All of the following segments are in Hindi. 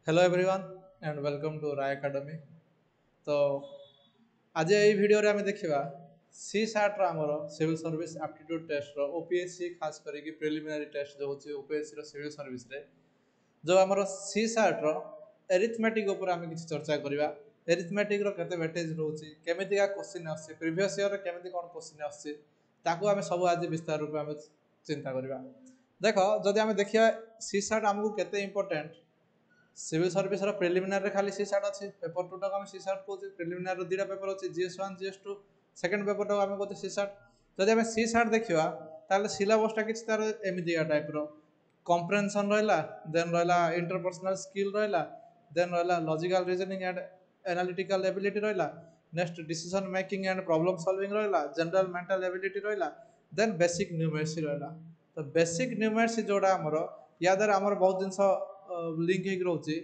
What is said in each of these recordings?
Hello everyone and welcome to Rai academy. तो आज ये वीडियो रे आमे देखिबा सी सार्ट रो हमरो सिविल सर्विस एप्टीट्यूड टेस्ट रो ओपीएससी खास करी प्रिलिमिनरी टेस्ट जो होची ओपीएससी रो सिविल सर्विस रे जो हमरो सी सार्ट रो एरिथमेटिक ऊपर आमे किछ चर्चा करिबा। एरिथमेटिक रो केते वेटेज रहउची, केमिति का क्वेश्चन आछी, प्रीवियस ईयर रे केमिति कोन क्वेश्चन आछी, ताको आमे सब आज विस्तार रूप आमे चिंता करिबा। देखो जदि आमे देखिया सी सार्ट हमकु केते इंपोर्टेंट। सिविल सर्विस रो प्रिलिमिनरी खाली सी सार्ट अछि, पेपर 2 टाको हम सी सार्ट कहू। प्रिलिमिनरी रो दीटा पेपर अछि, जीएस 1 जीएस 2, सेकंड पेपर टाको हम कहू सी सार्ट। जदि हम सी सार्ट देखिबा ताले सिलेबस टा किछ तार एमिदिया टाइप रो कॉम्प्रिहेंशन रहला, देन रहला इंटरपर्सनल स्किल रहला, देन रहला logical reasoning and analytical ability रहला, next decision making and problem solving रहला, जनरल मेंटल एबिलिटी रहला, देन बेसिक न्यूमेरसी रहला। तो बेसिक न्यूमेरसी जोड़ा हमरो या द्वारा हमर बहुत जिंस लिंक हेक रहउची।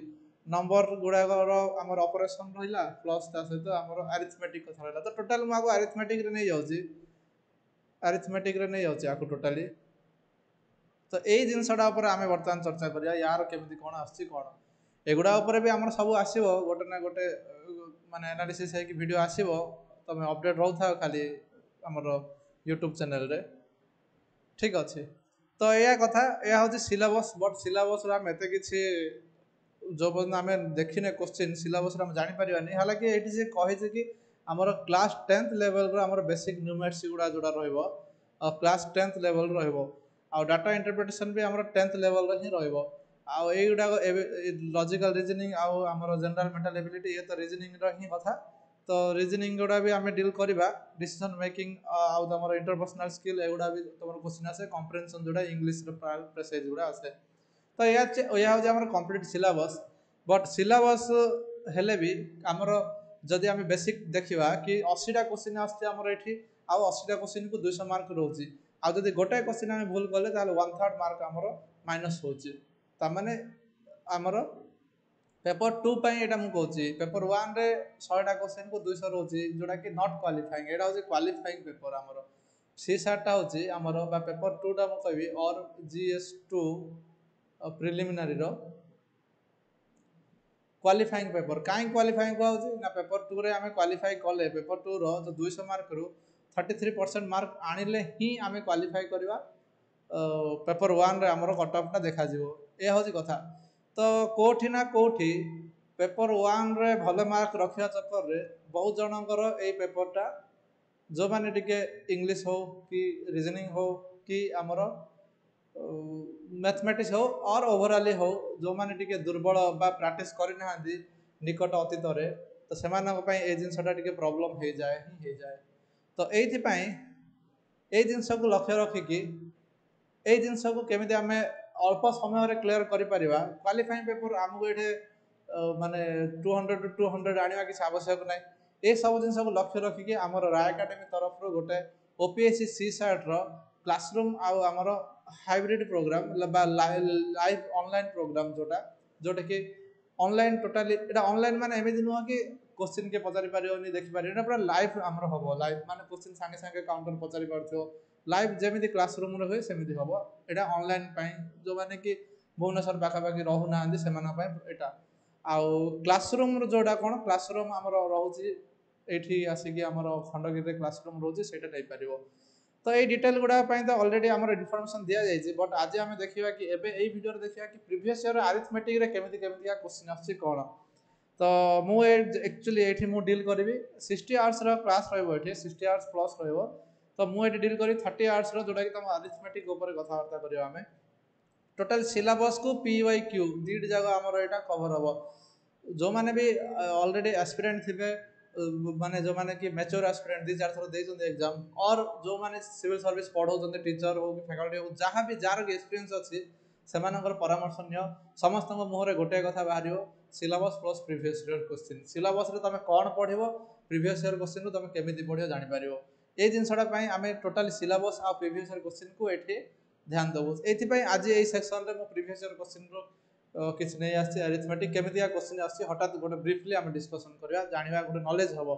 नंबर गुड़ाकर आमर ऑपरेशन रहिला प्लस ता सहित आमर अरिथमेटिक कथा रहिला। तो टोटल मागो अरिथमेटिक रे नै जाउची, अरिथमेटिक रे नै जाउची आको टोटली। तो एई जिंसडा ऊपर आमे वर्तमान चर्चा करिया यार केमिति कोन आछि कोन एगुडा ऊपर भी हमर सब आसीबो गोटे ना गोटे माने एनालिसिस है कि वीडियो आसीबो। तमे अपडेट रहउथा खाली हमर YouTube चैनल रे, ठीक अछि। तो या कथा या होची सिलेबस, बट सिलेबस रा मेते किछि जो बन आमे देखिने क्वेश्चन सिलेबस रा हम जानि परिबानी। हालांकि एठी से कहि छै कि हमर क्लास 10th लेवल रो हमर बेसिक न्यूमेरसी गुडा जोडा रहइबो क्लास 10th लेवल रहइबो। आ डाटा इंटरप्रिटेशन भी हमर 10th लेवल रो ही रहइबो। आ एई गुडा लॉजिकल रीजनिंग आ हमर जनरल मेंटल एबिलिटी ये तो रीजनिंग रो ही कथा। तो रीजनिंग गुडा भी आमे डील करिबा। डिसीजन मेकिंग आ हमर इंटरपर्सनल स्किल एगुडा भी तमर क्वेश्चन आसे, कॉम्प्रिहेंशन जोडा इंग्लिश रो पैसेज गुडा आसे। तो या हो हमर कंप्लीट सिलेबस। बट सिलेबस हेले भी हमर जदि आमे बेसिक देखिबा कि 80 टा क्वेश्चन आछे हमर एठी आ 80 टा क्वेश्चन को 200 मार्क रहउची। आ जदि गोटे क्वेश्चन आमे भूल करले ताले 1/3 मार्क हमर माइनस होउची। ता माने हमर पेपर 2 पई एटा मु कहउची, पेपर 1 रे 100 टा क्वेश्चन को 200 रहउची जोडा कि नॉट क्वालिफाइंग। एटा होची क्वालिफाइंग पेपर हमर सी सार्ट टा होची हमर बा पेपर 2 टा मु कहबी और जीएस 2 प्रिलिमिनरी रो क्वालिफाइंग पेपर। काई क्वालिफाइंग कहउची ना पेपर 2 रे आमे क्वालिफाई कले पेपर 2 रो जो 200 मार्क रु 33% मार्क आनिले ही आमे क्वालिफाई करबा पेपर 1 रे हमर कट ऑफ टा देखा जिवो। ए होची कथा। तो कोठी ना कोठी पेपर 1 रे भले मार्क रखिया चक्कर रे बहुत जनकर ए पेपर टा जो माने टिके इंग्लिश हो कि रीजनिंग हो कि हमर मैथमेटिक्स हो और ओवरऑल हो जो माने टिके दुर्बल बा प्रैक्टिस करि नहांदी निकट अतीत रे, तो सेमानक पई ए जिंसटा टिके प्रॉब्लम हे जाए। तो एथि पई ए जिंस को लक्ष्य रखि कि ए जिंस को केमिति हमें अल्प समय रे क्लियर करि परिबा। क्वालिफाइंग पेपर हमको एठे माने 200 टू 200 आनिबा कि आवश्यक नै। ए सब जिंस को लक्ष्य रखि कि हमर राय एकेडमी तरफ रो गोटे ओपीएससी सी सार्ट रो क्लासरूम आ हमर hybrid program live online program जोटा कि ऑनलाइन टोटली एटा ऑनलाइन माने एमिति नुह कि क्वेश्चन के पचारि पारियोनी देखि पारियोनी, पूरा लाइव हमर हबो। लाइव माने क्वेश्चन संगे संगे काउंटर पचारि पारथियो लाइव जेमिति क्लासरूम रे होय सेमिति हबो। एटा ऑनलाइन पई जो माने कि भुवनेश्वर पाखा पाखी रहु नांदी सेमाना पई एटा आ क्लासरूम रो जोडा कोन क्लासरूम हमर रहउची एठी आसी कि हमर खंडगिरी रे क्लासरूम रहउची सेटा नै पारिबो। तो ये डिटेल गुडा तो ऑलरेडी आम इनफॉरमेशन दिया जाए। बट आज आम देखा कि एबे एई वीडियो देखा कि प्रीवियस ईयर अरिथमेटिक रे केमिति केमिति क्वेश्चन आछि कोन। तो मु एक्चुअली एठी मु डील करिवि 60 आवर्स रो क्लास रहइबो, एठी 60 आवर्स प्लस रहइबो। तो मु एठी डील करी 30 आवर्स रो जोटा कि तम अरिथमेटिक ऊपर कथा वार्ता करियो। आमे टोटल सिलेबस को पीवाईक्यू दीड जगह हमर एटा कवर हबो। जो माने भी ऑलरेडी एस्पिरेंट थिबे माने जो माने कि मैच्योर एस्पिरेंट 2-4 थरो देइछन एग्जाम, और जो माने सिविल सर्विस पढौछन टीचर हो कि फैकल्टी हो जहां भी जार एक्सपीरियंस अछि सेमानकर परामर्श नियो। समस्त मुहरे गोटे कथा बाहरियो syllabus plus previous year question. Syllabus रे तमे कोन पढिबो प्रीवियस ईयर क्वेश्चन रो तमे केमिति पढियो जानि पारिबो। ए जिंसडा पई आमे टोटल सिलेबस आ प्रीवियस ईयर क्वेश्चन को एठी ध्यान देबो। एथि पई आज ए सेक्शन रे मो प्रीवियस ईयर क्वेश्चन रो किछ नै आछि अरिथमेटिक केमिति आ क्वेश्चन आछि हठात गोटे ब्रीफली आमे डिस्कशन करबा जानिबा गोटे नॉलेज हबो।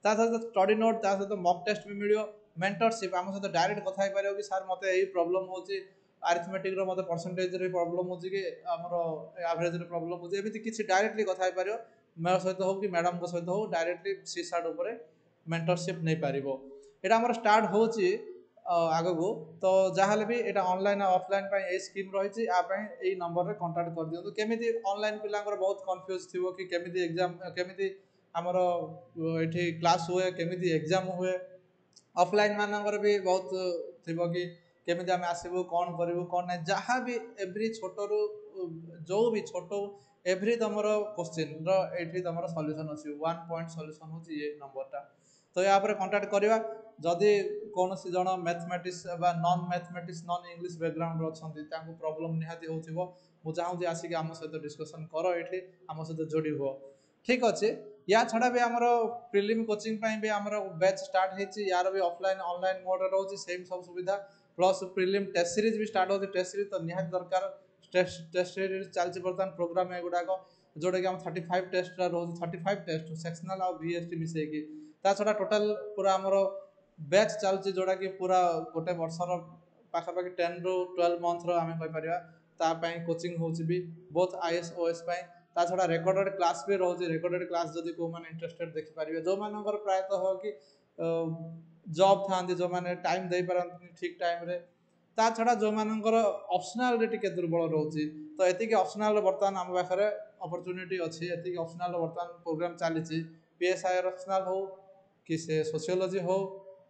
ता सहित स्टडी नोट ता सहित मॉक टेस्ट भी मिलियो, मेंटरशिप आम सहित डायरेक्ट कथा पारियो कि सर मते एई प्रॉब्लम होची अरिथमेटिक रो मते परसेंटेज रे प्रॉब्लम हो कि हमर एवरेज रे प्रॉब्लम हो एमिति किछि डायरेक्टली कथा हे पारियो मेरा सहित हो कि मैडम को सहित हो डायरेक्टली सीसाट ऊपर मेंटरशिप नहीं पारिबो एटा हमर स्टार्ट होची आगो को तो जहाले भी एटा ऑनलाइन और ऑफलाइन पे ए स्कीम रही आ पे ए नंबर रे कांटेक्ट कर दियो केमिति ऑनलाइन पिलांकर बहुत कंफ्यूज थिबो कि केमिति एग्जाम केमिति हमर एठी क्लास हुए केमिति एग्जाम हुए ऑफलाइन मानकर भी बहुत थिबो कि केमिति आमे आसीबो कोन करिवो कोन नै जहां भी एवरी छोटो रु जो भी छोटो एवरी तमर क्वेश्चन रो एठी तमर सॉल्यूशन अछि वन पॉइंट सॉल्यूशन होछि ये नंबरटा तो या पर कांटेक्ट करिवा जदि कोनोसी जण मैथमेटिक्स बा non mathematics non English background रो छथि तांको प्रॉब्लम निहाती होथिबो मु चाहू जे आसी के हम सहित डिस्कशन करो एठी हम सहित जोडी हो ठीक अछि या छड़ा भी हमर प्रीलिम कोचिंग पई भी हमर बैच स्टार्ट हेछि यार भी ऑफलाइन ऑनलाइन मोड रहउछि सेम सब सुविधा प्लस प्रीलिम टेस्ट सीरीज भी स्टार्ट होछि टेस्ट सीरीज तो निहात दरकार टेस्ट सीरीज चलछि बर्तमान प्रोग्राम एगुडा को जोडा कि हम 35 टेस्ट रहउछि 35 टेस्ट सेक्शनल और वीएसटी मिसे कि ता छड़ा टोटल पूरा हमर बैच चलछि जोडा कि पूरा गोटे वर्षर पाखा पाखी 10 रो 12 मंथ रो हमें कहि परिया ता पई कोचिंग होछि भी बोथ आईएएस ओएस पई ता छड़ा रेकॉर्डेड क्लास भी रहउछि रेकॉर्डेड क्लास जदि को माने इंटरेस्टेड देखि परिबे जो मानकर प्रायतः हो कि जॉब थांती जो माने टाइम दे परंती ठीक टाइम रे ता छड़ा जो मानकर ऑप्शनल रे टिके दुर्बल रहउछि तो एति के ऑप्शनल वर्तमान हम पाखरे अपॉर्चुनिटी अछि एति के ऑप्शनल वर्तमान प्रोग्राम चालिछि पीएसआई ऑप्शनल हो कि से सोशियोलॉजी हो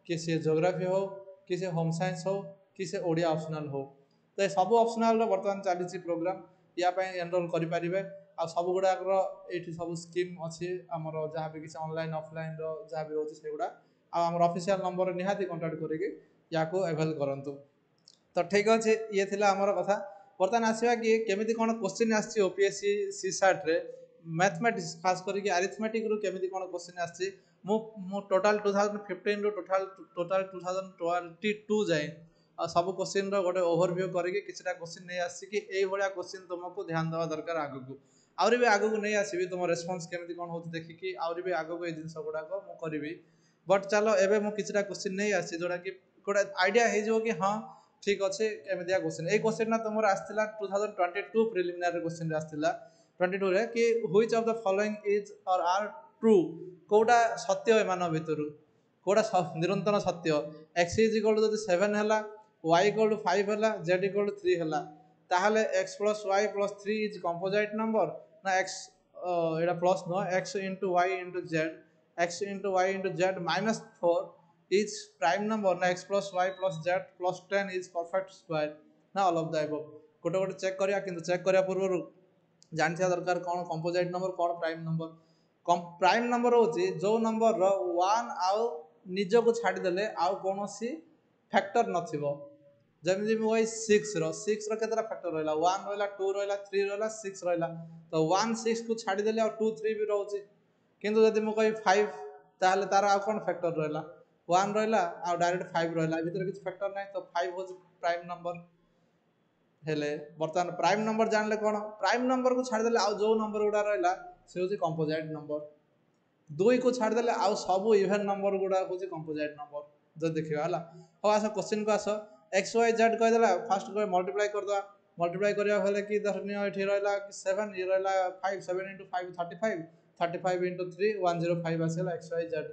कि से ज्योग्राफी हो कि से होम साइंस हो कि से ओडिया ऑप्शनल हो तो सब ऑप्शनल वर्तमान चालिछि प्रोग्राम या पई एनरोल करि परिबे आ सब गुडा एठी सब स्कीम अछि हमर जहां भी किछ ऑनलाइन ऑफलाइन रो जहां भी होछि सेगुडा आ हमर ऑफिशियल नंबर निहाती कांटेक्ट करिके याको अवेल करंतु तो ठीक अछि ये थिला हमर कथा वर्तमान आसीबा कि केमिति कोन क्वेश्चन आछि ओपीएससी सीसाट रे मैथमेटिक्स खास करिके अरिथमेटिक रो केमिति कोन क्वेश्चन आछि मु टोटल 2015 रो टोटल 2022 जाय सब क्वेश्चन रो गोटे ओवरव्यू करके किछटा क्वेश्चन नै आछि कि एई भलिया क्वेश्चन तुमको ध्यान देवा दरकार आगु को आउरी भी आगु को नै आसीबी तुम रेस्पॉन्स केमिति कोन होत देखि कि आउरी भी आगु को ए जिंस गुडा को मु करबी बट चलो एबे मु किछटा क्वेश्चन नै आछि जोडा कि गोटे आईडिया हे जो कि हां ठीक अछि केमितिया क्वेश्चन ए क्वेश्चन ना तुमर आस्थिला 2022 प्रिलिमिनरी क्वेश्चन रे आस्थिला 22 रे कि which of the following is और आर ट्रू कोडा सत्य ए मान भितरु कोडा निरंतर सत्य x = 7 हला y = 5 हला z = 3 हला ताहले x + y + 3 is composite number ना x एटा प्लस न x * y * z x * y * z -4 is prime number ना x + y + z + 10 is perfect square ना all of the above गोटे गोटे चेक करिया किंतु चेक करिया पूर्व जानथिया दरकार कोन कंपोजिट नंबर कोन प्राइम नंबर प्राइम नंबर होची जो नंबर रो 1 आउ निज को छाडी देले आउ कोनोसी फैक्टर नथिबो जमिति मु 6 रो केतरा फैक्टर रहला 1 रहला 2 रहला 3 रहला 6 रहला तो 1 6 को छाडी देले और 2 3 भी रहउची किंतु जदि मु कहि 5 ताले तार आ कोन फैक्टर रहला 1 रहला आ डायरेक्ट 5 रहला भीतर किछ फैक्टर नै तो 5 होची प्राइम नंबर हेले वर्तमान प्राइम नंबर जानले कोन प्राइम नंबर को छाडी देले आ जो नंबर गुडा रहला से होची कंपोजिट नंबर 2 को छाडी देले आ सब इवन नंबर गुडा होची कंपोजिट नंबर जो देखिबा हला हो आसा क्वेश्चन को आसो x y z कह देला फर्स्ट को मल्टीप्लाई कर दवा मल्टीप्लाई करिया होले कि धरनियो एठी रहला 7 ये रहला 5 7 * 5 35 35 * 3 105 आसेला x y z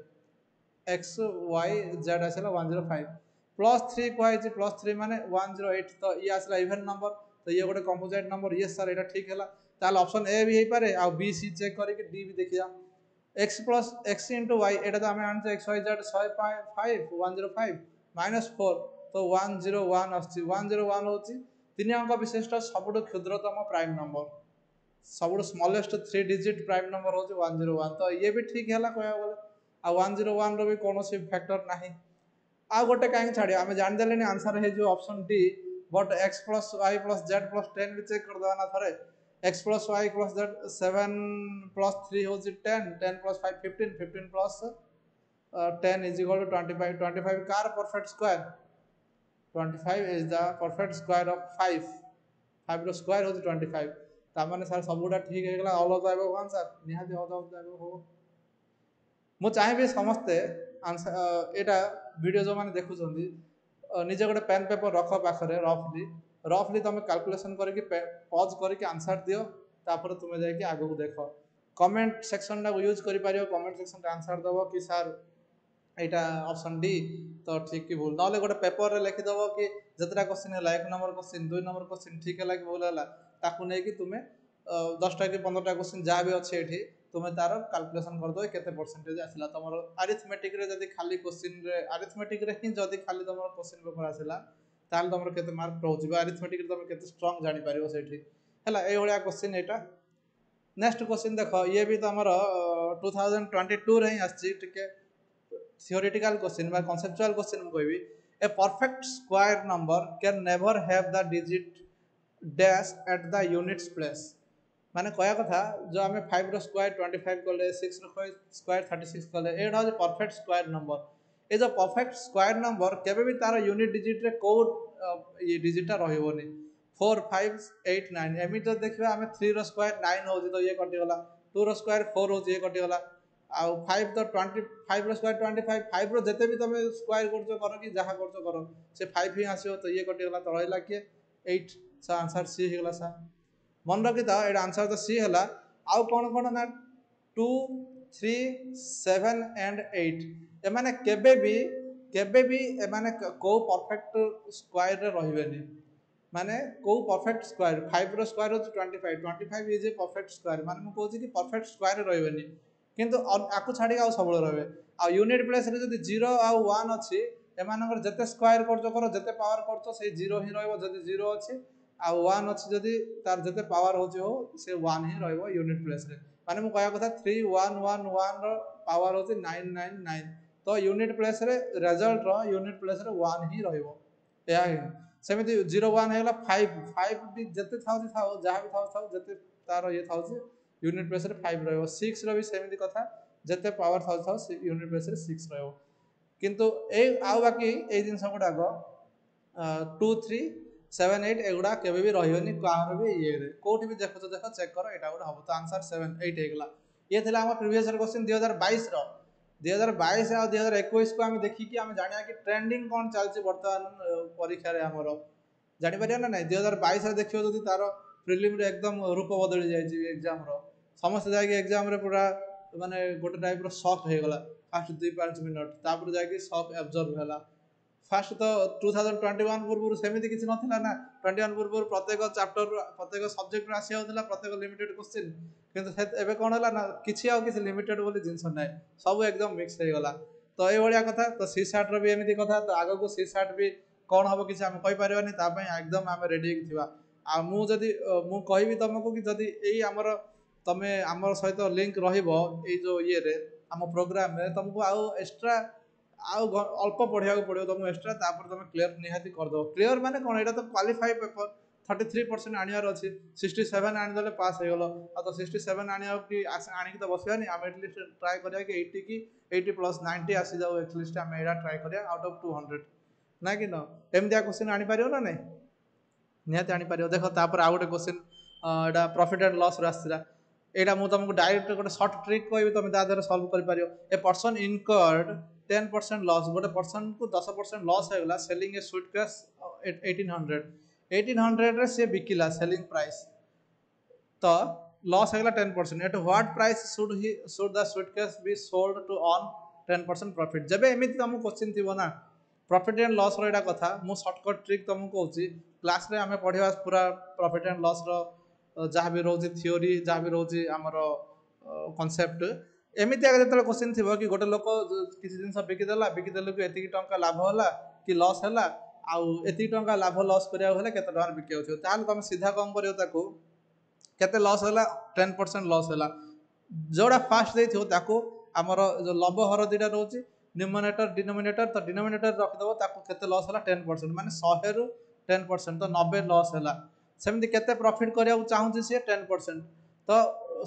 x y z आसेला 105 +3 कहै +3 माने 108 तो ये आसला इवन नंबर तो ये गोटे कंपोजिट नंबर ये सर एटा ठीक हैला ताल ऑप्शन ए भी हे पारे आ बी सी चेक करे कि डी भी देखिया x + x * y एटा तो हमें आनसे x y z 105 105 -4 तो 101 आछि 101 होछि तीन अंक विशिष्ट सबुठ क्षुद्रतम प्राइम नंबर सबुठ स्मॉलेस्ट 3 डिजिट प्राइम नंबर होछि 101 तो ये भी ठीक हैला कहया बोले आ 101 रो भी कोनोसी फैक्टर नाही आ गोटे काहे छाडी हमें जान देलेनी आंसर है जो option D but x + y + z + 10 भी चेक कर दवा ना थरे x + y + z 7 + 3 होछि 10 10 + 5 15 15 + 10 is equal to 25 25 कार perfect square 25 is the perfect square of 5 5 रो स्क्वायर होछि 25 ता माने सर सबुडा ठीक हे गेला all of the above answer निहाती ऑल ऑफ द अबव हो मु चाहेबे समस्त आंसर एटा वीडियो जो माने देखु छथि निजे गोटे पेन पेपर रख पाखरे रफली रफली तुम कैलकुलेशन करके पॉज करके आंसर दियो तापर तुम जाके आगू देख कमेंट सेक्शन टा यूज कर पारियो कमेंट सेक्शन टा आंसर दबो कि सर एटा ऑप्शन डी तो ठीक कि भूल ना गोटे पेपर रे लिखि दबो कि जतरा क्वेश्चन है 1 नंबर क्वेश्चन 2 नंबर क्वेश्चन ठीक है कि भूल है ताकू नै कि तुमे 10टा कि 15टा क्वेश्चन जहाँ भी अच्छे एठी तुम्हें तार कैलकुलेशन कर दो केते परसेंटेज आसिला तमरो अरिथमेटिक रे जदी खाली क्वेश्चन रे अरिथमेटिक रे ही जदी खाली तमरो क्वेश्चन पेपर आसिला ताल तमरो केते मार्क रहउछि बा अरिथमेटिक रे तमे केते स्ट्रांग जानि पारिबो सेठी हला ए होलिया क्वेश्चन एटा नेक्स्ट क्वेश्चन देखो ये भी तमरो 2022 रे ही आछि टिके theoretical question बा conceptual question म कहबी a perfect square number can never have the digit dash at the units place माने कहया कथा जो हमें 5 रो स्क्वायर 25 कले 6 रो स्क्वायर 36 कले एडा हो परफेक्ट स्क्वायर नंबर ए जो परफेक्ट स्क्वायर नंबर केबे भी तार यूनिट डिजिट रे को ये डिजिट रहइबोनी 4 5 8 9 एमि तो देखबा हमें 3 रो स्क्वायर 9 हो तो ये कटि गला 2 रो स्क्वायर 4 हो ये कटि गला आ 5 तो 25 रो स्क्वायर 25 5 रो जते भी तमे स्क्वायर करछो करो कि जहा करछो करो से 5 ही आसीयो तो ये कटि गला तो रहला के 8 सा आंसर सी हे गला सा मन रखि था एटा आंसर तो सी हला आउ कोन ना 2 3 7 एंड 8 ए माने केबे भी ए माने को परफेक्ट स्क्वायर रे रहिबेनी माने को परफेक्ट स्क्वायर 5 रो स्क्वायर हो 25 इज ए परफेक्ट स्क्वायर माने मु कहूची कि परफेक्ट स्क्वायर रहिबेनी किंतु आकु छाडी आ सबल रहबे आ यूनिट प्लेस रे जदी 0 आ 1 अछि एमानकर जते स्क्वायर करजो करो जते पावर करजो से 0 ही रहइबो जदी 0 अछि आ 1 अछि जदी तार जते पावर होची हो से 1 ही रहइबो यूनिट प्लेस रे माने मु कहया कथा 3 1 1 1 रो पावर होची 999 तो यूनिट प्लेस रे रिजल्ट रो यूनिट प्लेस रे 1 ही रहइबो या सेमिति 0 1 हेला 5 5 भी जते थाउची थाउ जहा भी थाउ जते तार ये थाउची यूनिट प्लेस रे 5 रहइबो 6 रो भी सेमिति कथा जते पावर थाउ यूनिट प्लेस रे 6 रहइबो किंतु ए आउ बाकी ए दिन सब गुडा को 2 3 7 8 एगुडा केबे भी रहिबनी कार भी ये रे कोठी भी देखो तो देखो चेक करो एटा गुडा हबो तो आंसर 7 8 हेगला ये थिला हम प्रीवियस ईयर क्वेश्चन 2022 रो 2022 आ 2021 को हम देखि कि हम जानिया कि ट्रेंडिंग कोन चलछि वर्तमान परीक्षा रे हमरो जानि परिया ना नहीं 2022 रे देखियो जदी तारो प्रीलिम रे एकदम रूप बदली जाय छि एग्जाम रो समस्त जाय कि एग्जाम रे पूरा माने गोटे टाइप रो शॉक हे गला फास्ट 2-5 मिनट तापर जाय कि शॉक एब्जॉर्ब होला फास्ट तो 2021 पूर्व सेमिति किछि नथिला ना 21 पूर्व प्रत्येक चैप्टर प्रत्येक सब्जेक्ट आसी होतला प्रत्येक लिमिटेड क्वेश्चन किंतु एबे कोन होला ना किछि आ किछि लिमिटेड बोली जिंस नै सब एकदम मिक्स हे गला तो ए भलिया कथा तो सी सार्ट रो भी एमिति कथा तो आगो को सी सार्ट भी कोन हबो किछि हम कहि परिबानी ता पय एकदम हम रेडी थिबा आ मु जदी मु कहिबी तुमको कि जदी एई हमर तमे हमर सहित लिंक रहिबो ए जो ये रे हम प्रोग्राम रे तुमको आउ एक्स्ट्रा आउ अल्प पढ़िया को पड़ो तुम एक्स्ट्रा तापर तुम क्लियर निहाती कर दो क्लियर माने कोन एटा तो क्वालिफाई पेपर 33% आनियार अछि 67 आनि दले पास हे गलो आ तो 67 आनिया कि आनि कि तो बसियानी हम एटलीस्ट ट्राई करिया कि 80 की 80 प्लस 90 आसी जाऊ एटलीस्ट हम एटा ट्राई करिया आउट ऑफ 200 ना कि न एमदिया क्वेश्चन आनि पारियो ना नहीं निहाती आनि पारियो देखो तापर आ गोटे question Etah profit and loss रे आसीला एटा मु तुमको डायरेक्ट गोटे शॉर्ट ट्रिक कहबी तुम ता देर सॉल्व कर पारियो ए पर्सन इनकर्ड 10% लॉस गोटे पर्सन को 10% लॉस हो गला सेलिंग ए सूटकेस 1800 रे से बिकिला सेलिंग प्राइस तो लॉस हो गला 10% at what price should the suitcase be sold to earn 10% profit जबे एमिति तुम क्वेश्चन थिबो ना प्रॉफिट एंड लॉस रो एटा कथा मु शॉर्टकट ट्रिक तुमको कहूची क्लास रे हमें पढिबा पूरा प्रॉफिट एंड लॉस रो जहाँ भी रोची थियोरी जहाँ भी रोची आमर कॉन्सेप्ट एमिति आगे जतले क्वेश्चन थिबो कि गोटे लोक किछि जिंस बिकी देलु कि एति टंका लाभ होला कि लॉस होला आउ एति टंका लाभ लॉस करिया होला केते टंका बिकियो छ ताल तुम सीधा कम करियो ताको केते लॉस होला 10% लॉस होला जोडा फास्ट देथियो ताको हमर जो लभ हर दिटा रोची न्यूमरेटर डिनोमिनेटर तो डिनोमिनेटर रख दबो ताको केते लॉस होला 10% माने 100 रु 10% तो 90 लॉस होला सेमति केते प्रॉफिट करिया चाहू छी से 10% तो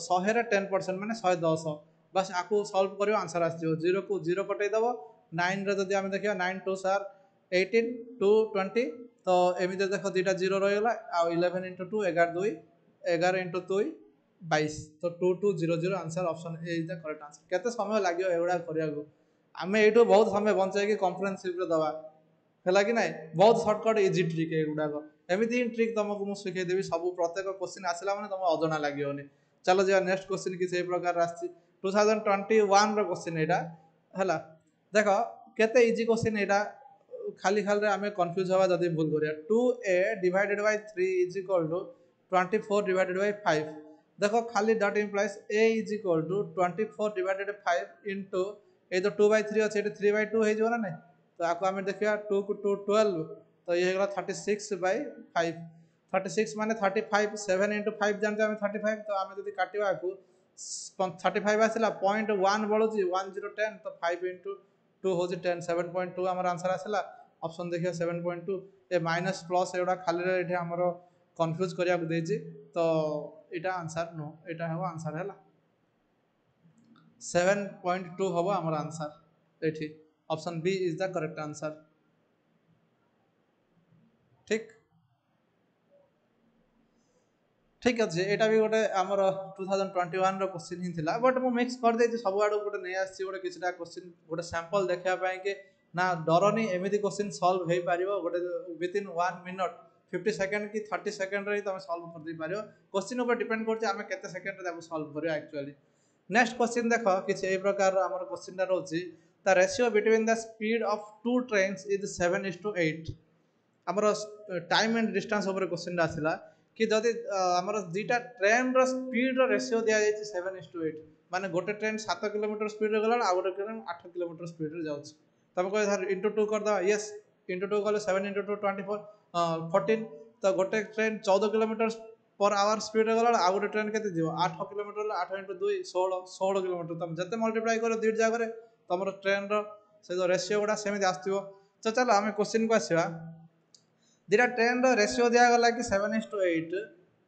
100 रे 10% माने 110 बस आकु सॉल्व करियो आंसर आस जियो 0 को 0 कटै दबो 9 रे जदी हम देखियो 9 2 सर 18 2 20 तो एमिते देखो दीटा 0 रहला आ 11 * 2 11 2 11 * 2 22 तो 2200 answer option A is the correct answer केते समय लागियो एवडा करिया को हमें एटो बहुत समय बंचाई कि कॉन्फ्रेंसिव रे दबा है कि नहीं बहुत सर्टकट इजी ट्रिक एगुड़ाक एमती ट्रिक तुमको मुझे शिखेदेवी सब प्रत्येक क्वेश्चन आसला मैंने तुम अजना लगे चलो जी नेक्स्ट क्वेश्चन किसी प्रकार आसी 2021 क्वेश्चन यहाँ है देख केते इजी क्वेश्चन यहाँ खाली खाली आम कन्फ्यूज हवा जब भूल करिया 2a divided by 3 is equal to 24 divided by 5 देखो खाली dot implies a is equal to 24 divided 5 into ये जो 2/3 अच्छे 3/2 हो ना नहीं तो आपको आम देखा 2 को 2 12 तो ये होगा 36/5 36 माने 35 7 इंटू 5 जानते हैं 35 तो आम जब काटा आपको 35 आसला 0.1 बढ़ू 1010 तो 5 इंटू 2 हूँ 10 7.2 आम आंसर आसला ऑप्शन देखिए 7.2 ए माइनस प्लस एगुड़ा खाली ये आमर कन्फ्यूज करा तो यहाँ आंसर नो यहाँ हम आंसर है 7.2 हम आमर आंसर ये option B is the correct answer ठीक ठीक अच्छे यहाँ भी गोटे आमर 2021 क्वेश्चन ही था बट मुझे मिक्स कर देती सब आड़ गोटे नहीं आसी गोटे किसी क्वेश्चन गोटे सैंपल देखापी कि ना डरनी एमती क्वेश्चन सल्व हो पार गोटे विदिन 1 मिनट 50 सेकेंड कि 30 सेकेंड तुम सल्व कर दे पार क्वेश्चन ऊपर डिपेंड करते सेकेंड सल्व कर एक्चुअली नेक्स्ट क्वेश्चन देख किसी प्रकार आमर क्वेश्चन रोचे the ratio between the speed of two trains is 7:8 आमर टाइम एंड डिस्टेंस ऊपर क्वेश्चन आसला कि जदि आमर दुईटा ट्रेन स्पीड रेशियो दि जाए 7:8 माने गोटे ट्रेन 7 किलोमीटर स्पीड गला आ गोटे ट्रेन 8 किलोमीटर स्पीड जाऊँगी तुम कह सर इंटू 2 करदे येस इंटू 2 कले 7 इंटू 2 24 14 तो गोटे train 14 kilometre per our speed गला आ गोटे ट्रेन के 8 किलोमीटर 8 इंटू 2 16 किलोमीटर तुम जिते मल्टीप्लाई कर दुईट जगह तुम ट्रेन रो रेशियो गुड़ा सेमती आसो तो चलो आम क्वेश्चन को आसवा दुटा ट्रेन रेशियो दिगला कि 7:8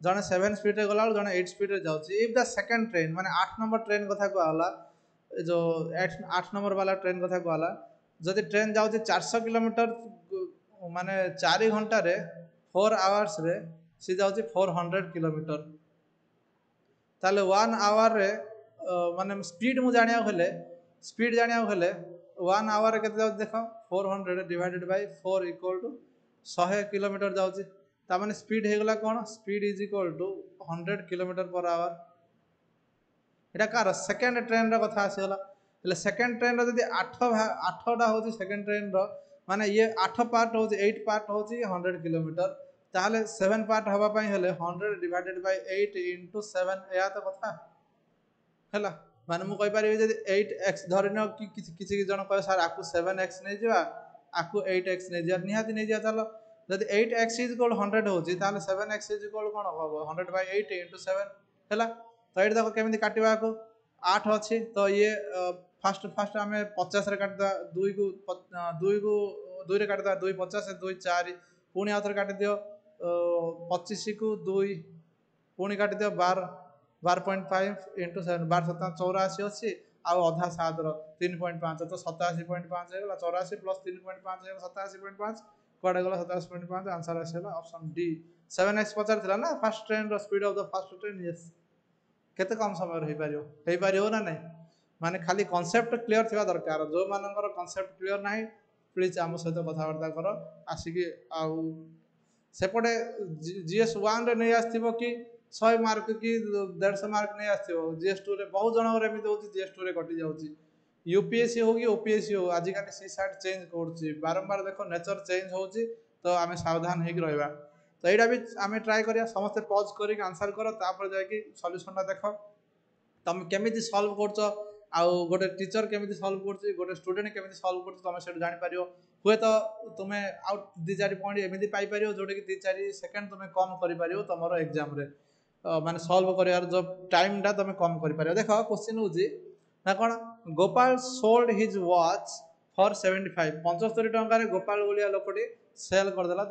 जड़े 7 स्पीड गला जड़े 8 स्पीड जाऊँगी इफ द सेकेंड ट्रेन माने 8 नंबर ट्रेन कथा कहला जो 8 नंबर वाला ट्रेन कथा कहला जदि ट्रेन जाऊँगी 400 किलोमीटर माने 4 घंटार 4 आवर्स रे सी जाऊँगी 400 किलोमीटर ताले 1 आवर रे माने स्पीड मु जानिया हेले स्पीड जानिया हेले 1 आवर के देख 400 divided by 4 equal to 100 kilometre जाऊँगी ताने स्पीड होगला कौन speed is equal to 100 kilometre per hour यहाँ कार सेकेंड ट्रेन कथा आसगला सेकेंड ट्रेन री 8टा हूँ सेकेंड ट्रेन माने ये 8 पार्ट हूँ 8 पार्ट हूँ 100 किलोमीटर ताहले 7 पार्ट हवापाई हेले 100 डिवाइडेड बाय 8 इंटू 7 या तो कथा है माने मुझे कहीपर जब 8x धरन कि किसी जन कह सर आपको 7x नहीं जावा आपको 8x नहीं जा निहाती नहीं जा चलो जब 8x इज इक्वल 100 होची ताले 7x इज इक्वल कौन हम 100 बाय 8 इंटू 7 है तो ये देखो केमी काटा को 8 अच्छी तो ये फास्ट फास्ट आम 50 काटिदा 2 रे काटिदा 2 50 2 4 पुणी आउ थे काट दियो 25 को 2 पुणी काट दियो 12.5 इंटू 7 12 84 अच्छी आउ अधा 7 3.5 तो 87.5 होगा 84 प्लस 3.5 87.5 कड़े गला 87.5 आंसर आसला ऑप्शन डी 7x पचार ना fast train speed of the fast train yes केते कम समय हो पार ना नहीं माने खाली कॉन्सेप्ट क्लियर थिबा दरकार जो मानकर कॉन्सेप्ट क्लियर नहीं प्लीज आम सहित कथबार्ता कर आसिकी आउ सेपटे जीएस 1 रे नहीं आसथिबो कि 100 मार्क कि 150 मार्क नहीं आसथिबो जीएस 2 रे बहुत जनकर एमिति होची जीएस 2 रे कटि जाउची यूपीएससी हो कि ओपीएससी हो आजिकल सी साइट चेंज करुच्ची बारंबार देख नेचर चेंज होची तो आम सावधान होकर रहा तो यहाँ भी आम ट्राए करिया समस्ते पज कर आंसर कर तापर जाकि सल्यूशनटा देख तुम केमी सल्व कर गोटे टीचर केमी सल्व कर गोटे स्टूडेंट केमी सल्व कर तुम से जापर हुए तो तुम्हें आउ 2-4 पॉइंट एमती पाइपर जोटा कि 2-4 सेकेंड तुम कम कर तुम एग्जाम माने सल्व कर जो टाइमटा तुम कम कर देख क्वेश्चन हूँ ना कौन Gopal sold his watch for 75 75 टंकार गोपाल भाया लोकटी सेल करदेला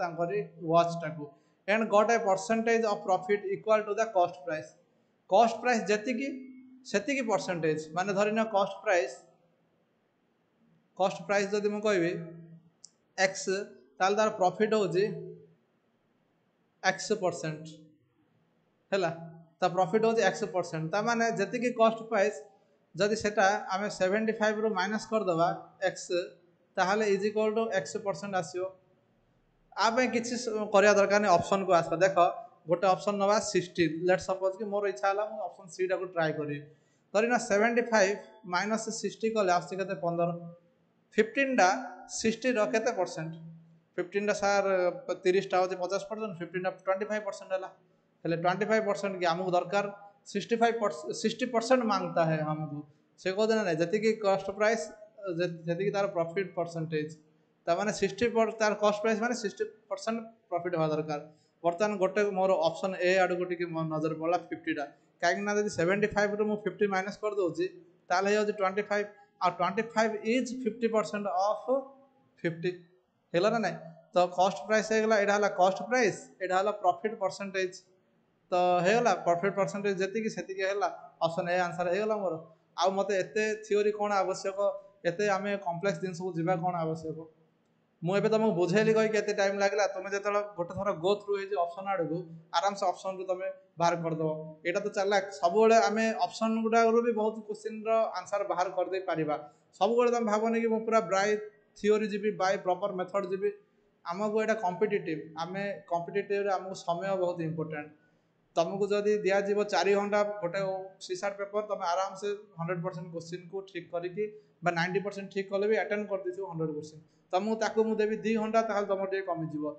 वॉच टाक and got a percentage of profit equal to the cost price जेतिकी सेतिकी परसेंटेज माने धरिन कॉस्ट प्राइस जदि मु कहबी एक्स ताल तार प्रॉफिट होची x% हैला ता प्रॉफिट होची x% ता माने जेतिकी कॉस्ट प्राइस जदि सेटा आमे 75 रो माइनस कर दबा x ताहले इज इक्वल टू 100% आसीओ आप किसी करिया दरकार नहीं ऑप्शन को आस देख गोटे ऑप्शन नवा 60 लेट सपोज कि मोर इच्छा है ऑप्शन सी टा को ट्राई करी करिना 75 माइनस 60 कले आसी केते 15 15 टा 60 रो केते परसेंट 15 टा सार 30 टा होचे 50% 15 टा 25% हला हेले 25% कि हमको दरकार 60% मांगता है हमको से को देना नहीं जति कि कॉस्ट प्राइस जति कि तार प्रॉफिट परसेंटेज तार 60 तार कॉस्ट प्राइस माने 60% प्रॉफिट हवा दरकार बर्तमान गोटे मोर ऑप्शन ए आड़ को टिके नजर पड़ा 50 टा कहीं ना 75 रु 50 माइनस कर दूसरी ताले 25 और 25 इज 50% ऑफ 50 हेला ना नहीं तो कॉस्ट प्राइस है एटा हला कॉस्ट प्राइस एटा हला प्रॉफिट परसेंटेज तो हेला प्रॉफिट परसेंटेज जति कि सेति के हेला ऑप्शन ए आंसर हेला मोर आ मते एते थ्योरी कोन आवश्यक एते आमे कॉम्प्लेक्स जिंस को जिबा कोन आवश्यक मुझे तुमको बुझेली कही के टाइम लगला तुम जो गोटे थर गो थ्रू हो ऑप्शन आड़ को आराम से ऑप्शन रू तुम बाहर करदेव यहाँ तो चलला सब आम ऑप्शन गुड़ा भी बहुत क्वेश्चन आंसर बाहर कर दे पारिबा सब तुम भावनी कि पूरा बाय थियोरी जी बाय प्रॉपर मेथड जी आमको यहाँ कॉम्पिटिटिव आम कॉम्पिटिटिव आमको समय बहुत इंपोर्टेंट तुमको जदि दिज्व 4 घंटा गोटे सीसार पेपर तुम आराम से 100% क्वेश्चन को ठीक करके 90% ठीक कले भी अटेंड कर दी 100 क्वेश्चन तुमको ताकू मुझे देवी 2 घंटा ताल तुम टे कमिज जो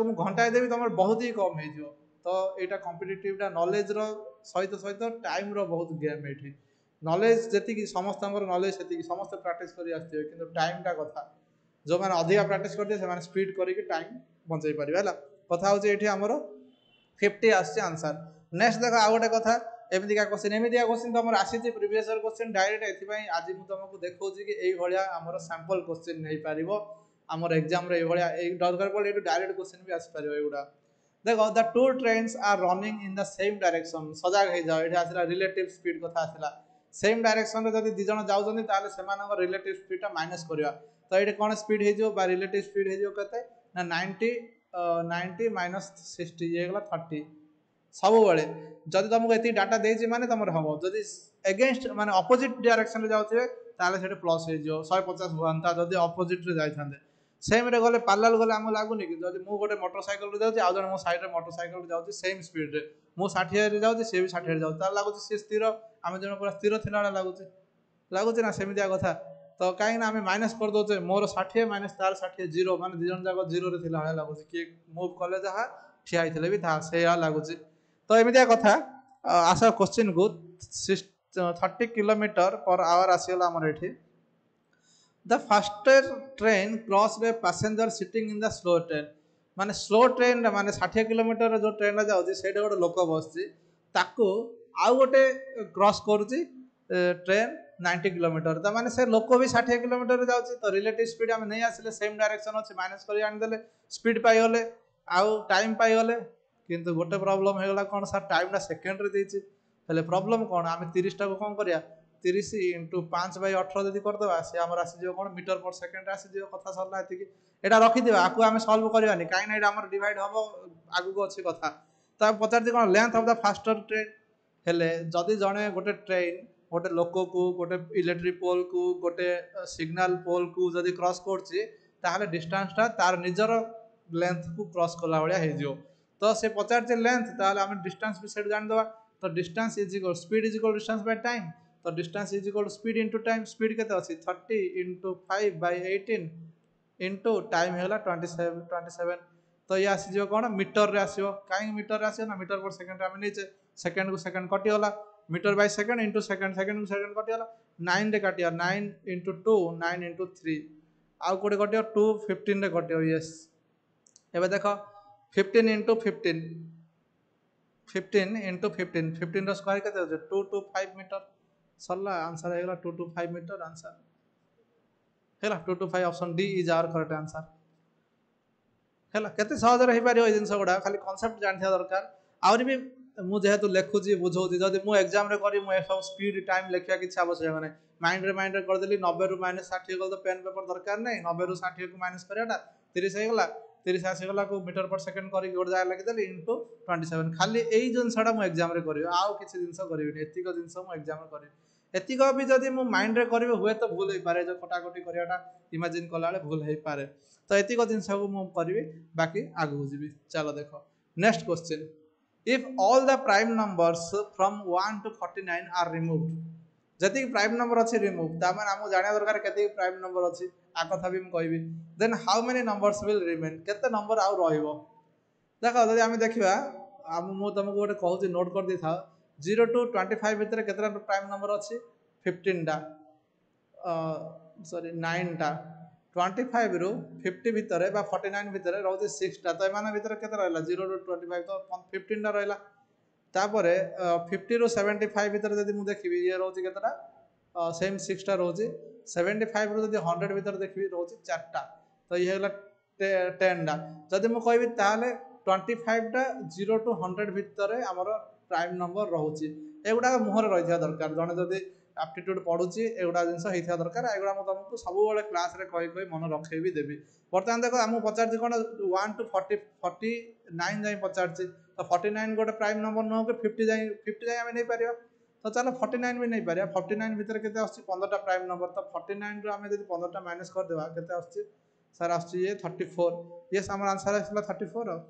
मुझे घंटाए देवी तुम बहुत ही कम हो तो यहाँ कॉम्पिटिटिव नॉलेज सहित सहित टाइम बहुत गेम ये नॉलेज जी समस्त नॉलेज से समस्त प्रैक्टिस कर टाइम टा कथा जो मैंने अधिका प्रैक्टिस करते स्पीड करके टाइम बचाई पारे है कथा हूँ ये आमर 50 आसছে आंसर नेक्स्ट देख आउ गोटे कथा एमतीका क्वेश्चन तुम आसी प्रीवियस ईयर क्वेश्चन डायरेक्ट ये आज मुझे तुमको देखा कि ये आमर सैंपल क्वेश्चन नहीं पार आमर एग्जाम दरकार पड़े ये डायरेक्ट क्वेश्चन भी आसपार एगुड़ा देख the two trains are running in the same direction सजाग हो जाओ ये आसला रिलेटिव स्पीड कथा आसला सेम डायरेक्शन में जब दिज जाऊँ रिलेटिव स्पीड माइनस करवा तो ये कौन स्पीड हो रिलेटिव स्पीड हो 90 माइनस 60 ये गला 30 सब बेले जदि तुमको ये डाटा देछि माने तुम हम जदि एगेन्स्ट माने अपोजिट डायरेक्शन रे जाउथे ताले सेटे प्लस हो 150 हुआंता जदि अपोजिट रे जाइथांदे सेम रे गले पैरेलल गले हमको लागुनी कि जदि मु गोटे मोटरसाइकिल रे जाउछि आ जण मो साइड रे मोटरसाइकिल रे जाउछि सेम स्पीड रे मु 60 रे जाउछि से भी 60 रे जाउछि तार लागुछि से स्थिर आमे जण पूरा स्थिर थिला लागुछि ना सेमितिया कथा तो कहीं आम माइनस कर दे मोर 60 माइनस तार 60 जीरो माने दिजन जाक जीरो रे थिला लगुच किए मुव कले जहाँ ठिया होते भी से लगुच तो एमतिया कथा आस क्वेश्चन को 30 किलोमीटर पर आवर आसीगला आमर ये the faster train cross way passenger sitting in the slow train माने स्लो ट्रेन माने 60 किलोमीटर जो ट्रेन जाऊँगी से गोटे लोक बसची आउ गोटे क्रॉस करुच्ची ट्रेन 90 किलोमीटर तो माने से लोक भी 60 किलोमीटर जाऊँगी तो रिलेटिव स्पीड आम नहीं आसिले सेम डायरेक्शन अच्छे माइनस कर आनीदे स्पीड पाइगले आउ टाइम पाइगले किंतु गोटे प्रॉब्लम होगा कौन सर टाइम टा सेकेंड रे देछि हेले प्रॉब्लम कौन आम 30 टा को कौन करिया 30 इंटू 5/18 जदि करदे सी आम आसीज कौन मीटर पर सेकेंड आसीज कथा सरला ये रखिद आपको आम सल्व करवानी कहीं आम डिवाइड हम आगू अच्छी कथा तो पचार कौन length of the faster train हेले जदि जड़े गोटे ट्रेन गोटे लोक को गोटे इलेक्ट्रिक पोल को गोटे सिग्नल पोल को जदि क्रॉस कर डिस्टेंसटा तार निजर लेंथ को क्रॉस कला भाया तो से पचार लेंथ ताहले आम डिस्टेंस भी सेट जानीदे तो distance is equal speed is equal distance by time तो distance is equal speed into time speed केते अछि 30 इंटू 5/18 इंटू टाइम है 27 तो ये आसीज कौन मीटर रे आसीबो कहीं मीटर रे आसीबो ना मीटर पर सेकंड आम नहीं सेकंड को सेकंड कटिगला metre by second into second second को सेकंड कटिगला 9 रे काटिया 9 इंटू 2 9 इंटू 3 आउ कोटे कटियो 2 15 रे कटियो यस एबे देखो 15 इंटू 15 15 इंटू 15 15 रो स्क्वायर केते होजे 225 मीटर सरला आंसर हेगला 225 मीटर आंसर हेला 225 option D is our correct answer हेला केते सहज रे पारियो ए जिंस गुडा खाली कांसेप्ट जानथिया दरकार आउरी भी मु जेहेतु लेखुची बुझौची जदि मु एग्जाम रे करी मु सब स्पीड टाइम लेखिया किछि आवश्यक नै माइंड रे कर देली 90 रु माइनस 60 गल तो पेन पेपर दरकार नै 90 रु 60 को माइनस करियाटा 30 हे गला 30 आसीगला को मीटर पर सेकंड करी गोट जाय लगिदेली इंटू 27 खाली एई जिनसटा मु एग्जाम रे करी आउ किछि जिंस करिबिनी एतिक जिंस मु एग्जाम रे करी एतिक भी जदि मु माइंड रे करिवे हुए तो भूल हो पारे जो कटाकटी करियाटा इमेजिन कला बेले भूल हो पारे तो एतिक जिनस को मु करिवे बाकी आगु जीवी चलो देखो next question if all the prime numbers from 1 to 49 are removed जति प्राइम नंबर अच्छी रिमूव ताମାନେ हमको जानिया दरकार केते प्राइम नंबर अच्छी आ कथा भी मु कहबी then how many numbers will remain केते नंबर आउ रहिबो देखो जदि आमे देखिबा मु तुमको गोटे कहूची नोट कर दी था 0 to 25 भितर केतरा प्राइम नंबर अच्छी 15 टा सॉरी 9 टा 25 रु 50 भितर बा 49 भितर रहउची 6 टा तो एमाने भितर केते रहला 0 to 25 तो 15 टा रहला तापर 50 रु 75 भितर जदि मु देखिबी ये रहउची केतरा सेम 6 टा रहउची 75 रु जदि 100 भितर देखिबी रहउची 4 टा तो ये हला 10 टा जदि मु कहबी ताले 25 टा 0 to 100 भितर हमर प्राइम नंबर रहउची एगुडा मुहर रहिथिया दरकार जने जदि एप्टीट्यूड पढुची एगुडा जिंस हेथिया दरकार एगुडा मु तुमको सब बेले क्लास रे कहि मन रखे भी देबी वर्तमान देखो हमु पचारची कोन 1 to 40 49 जाई पचारची तो 49 गोटे प्राइम नंबर न हो के 50 जाई हमें नहीं पारियो तो चलो 49 भी नहीं पारिया 49 भीतर केते आछि 15 टा प्राइम नंबर तो 49 रु हमें जदि 15 टा माइनस कर देबा केते आछि सर आछि ये 34 यस हमर आंसर आछला 34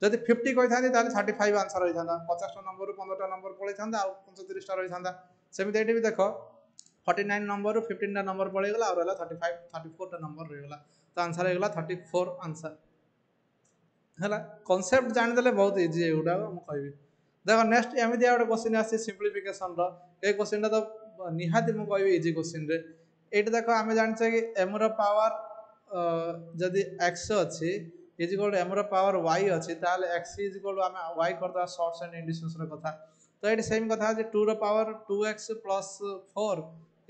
जदि 50 कहि थानी ताले 35 आंसर होई थांदा 50 टा नंबर रु 15 टा नंबर पळै थांदा आ 35 टा रहि थांदा सेमिति एठी भी देखो 49 नंबर रु 15 टा नंबर पळै गेला और रहला 35 34 टा नंबर रहि गेला तो आंसर हे गेला 34 आंसर हला कांसेप्ट जानि देले बहुत इजी है उडा हम कहबी देखो नेक्स्ट एमिति आउट क्वेश्चन आसी सिंपलीफिकेशन रो ए क्वेश्चन तो निहाती मु कहबी इजी क्वेश्चन रे एठी देखो हमें जानि कि m रो पावर जदि x अछि इज इक्वल टू m रो पावर y अछि ताले x इज इक्वल टू हमें y करदा शॉर्ट्स एंड इंडिसेस रो कथा तो एठी सेम कथा जे 2 रो पावर 2x + 4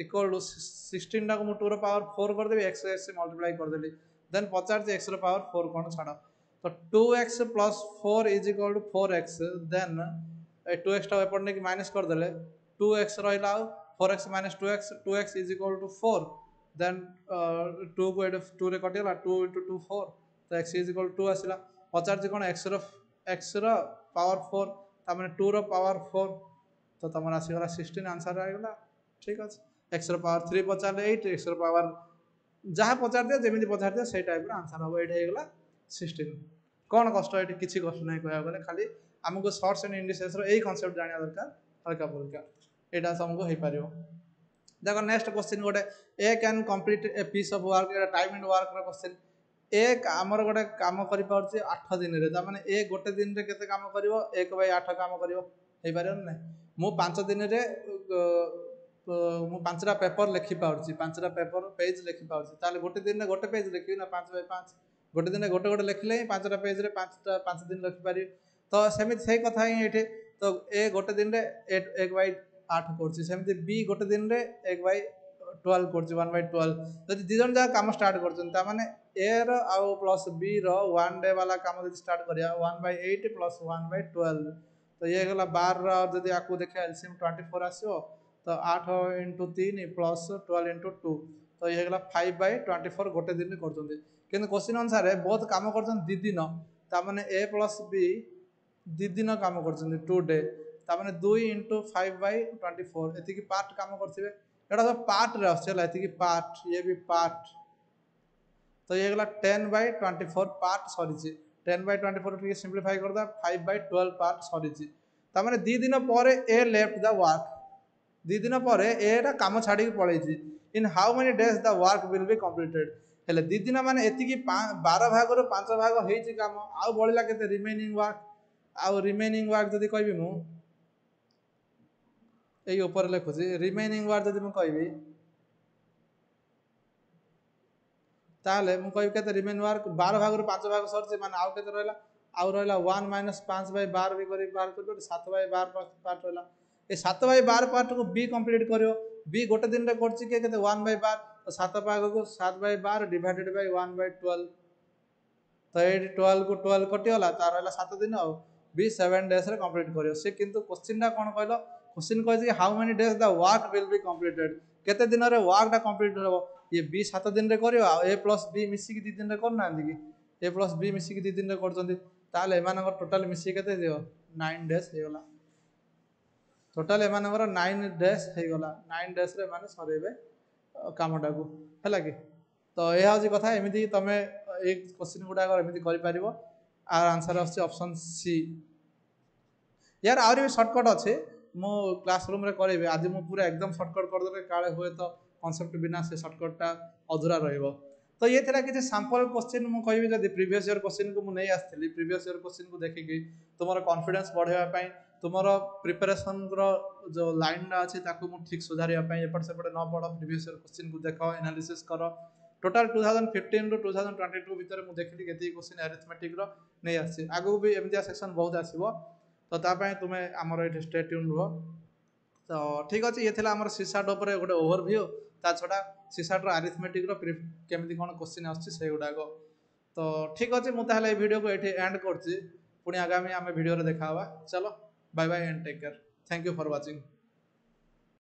इक्वल टू 16 टा को मु 2 रो पावर 4 कर देबी x से मल्टीप्लाई कर देली देन 50 जे x रो पावर 4 कोन छाडो तो 2x + 4 is equal to 4x then 2x टा एपट ने कि माइनस कर देले 2x रहिला 4x - 2x 2x is equal to 4 then 2 को 2 रे कटिला 2 * 2 4 तो x इज इक्वल टू 2 आसिला 50 कोन x रो पावर 4 ता माने 2 रो पावर 4 तो तमरा आसी गला 16 आंसर आ गला ठीक अछि x रो पावर 3 पचाले 8 x रो पावर जहाँ पचार दिया जेमिति पचार दिया से टाइप रो आंसर हो एठी हे गला 16 कौन कष्ट एठी किछि कष्ट नै कहया गले खाली हमको शॉर्ट्स एंड इंडिसेस रो एही कांसेप्ट जानिया दरकार हल्का फुल्का एटा हमको हे पारियो देखो नेक्स्ट क्वेश्चन गोटे A can complete a piece of work एटा टाइम एंड वर्क रो क्वेश्चन एक आमर गोटे काम करि पाउछि 8 दिन रे त माने ए गोटे दिन रे केते काम करिवो 1/8 काम करिवो हे पारियो नै मु 5 दिन रे मु 5टा पेपर लिखि पाउछि 5टा पेपर पेज लिखि पाउछि ताले गोटे दिन रे गोटे पेज लिखि ना 5/5 गोटे दिन गोटे गोटे लिखले 5टा पेज रे 5 दिन लिखि पारि तो सेमिति सही कथा ही एठी तो ए गोटे दिन रे 1/8 करछि सेमिति बी गोटे दिन रे 1/12 करछि 1/12 जदि दी जन जा काम स्टार्ट करछन ता माने ए रो आ प्लस बी रो 1 डे वाला काम जदि स्टार्ट करिया 1/8 + 1/12 तो ये गला 12 रो जदि आकु देखा एलसीएम 24 आसीओ तो 8 * 3 + 12 * 2 तो ये गला 5/24 गोटे दिन रे करछन किंतु क्वेश्चन अनुसार बहुत काम करछन दी दिन ता माने a + b दी दिन काम करछन 2 डे ता माने 2 * 5/24 एति की पार्ट काम करथिबे एटा सब पार्ट रे आछला एति की पार्ट ये भी पार्ट तो ये गला 10/24 पार्ट सरीची 10/24 के सिंपलीफाई कर दा 5/12 पार्ट सरीची ता माने दी दिन परे ए लेफ्ट द वर्क दी दिन परे ए रा काम छाडी के पळेची in how many days the work will be completed हेले दी दिन माने एति की 12 भाग रो 5 भाग हेची काम आ बळिला केते रिमेनिंग वर्क आ रिमेनिंग वर्क जदी कहबी मु एई ऊपर लिखुची रिमेनिंग वर्क जदी मु कहबी ताले मु कहबी केते रिमेनिंग वर्क 12 भाग रो 5 भाग सरचे माने आउ केते रहला आउ रहला 1 - 5/12 भी करी बार कर 7/12 पार्ट रहला ए 7/12 पार्ट को बी कंप्लीट करियो बी गोटे दिन रे करछि के केते 1/12 तो 7 भाग को 7/12 डिवाइडेड बाय 1/12 तो ए 12 को 12 कटि होला तार रहला 7 दिन आ बी 7 डेज रे कंप्लीट करियो से किंतु क्वेश्चन टा कोन कहलो क्वेश्चन कहै जे how many days the work will be completed केते दिन रे वर्क टा कंप्लीट होबो ये बी 7 दिन रे करियो आ ए + बी मिसी की 2 दिन रे करना कि ए + बी मिसी की 2 दिन रे करजंदी ताले एमानकर टोटल मिसी केते दियो 9 डेज हे होला टोटाल एमानकर 9 डेज हो गला 9 डेज रे माने सरेबे कामटा को है कि तो यह हूँ कथा एमती तुम ये क्वेश्चन गुड़ाक एमती कर आर आंसर आसছে ऑप्शन सी यार आहरी भी सर्टकट अच्छे मो क्लासरूम रे करेबे आज मु पूरा एकदम सर्टकट करदे काले हुए तो कॉन्सेप्ट बिना से सर्टकटा अधूरा रहिबो तो ये थिला कि सैंपल क्वेश्चन मु कहबी जदी प्रीवियस ईयर क्वेश्चन को मु नहीं आस्थिली प्रीवियस ईयर क्वेश्चन को देखिकी तुमर कॉन्फिडेंस बढ़ावा पई तुमर प्रिपरेशन रो जो लाइन अच्छे ताकू मु ठीक सुधारिया पई एपट सेपट न पड़ प्रीवियस ईयर क्वेश्चन को देखो एनालिसिस करो टोटाल 2015 टू 2022 भितर मु देखली केते क्वेश्चन अरिथमेटिक रो नहीं आसी आगु भी एमतिया सेक्शन बहुत आसीबो तो तापाई तुम्हें आमर ये स्टे ट्यून रुह तो ठीक अच्छे ये आमर सीसाट उपर गोटे ओवरव्यू ता छड़ा सीसाट आरिथमेटिक केमी कौन क्वेश्चन आसगुड़ाक तो ठीक अच्छे मुझे वीडियो को ये एंड कर पुणी आगामी आम भिडियो देखा चलो bye bye and take care thank you for watching.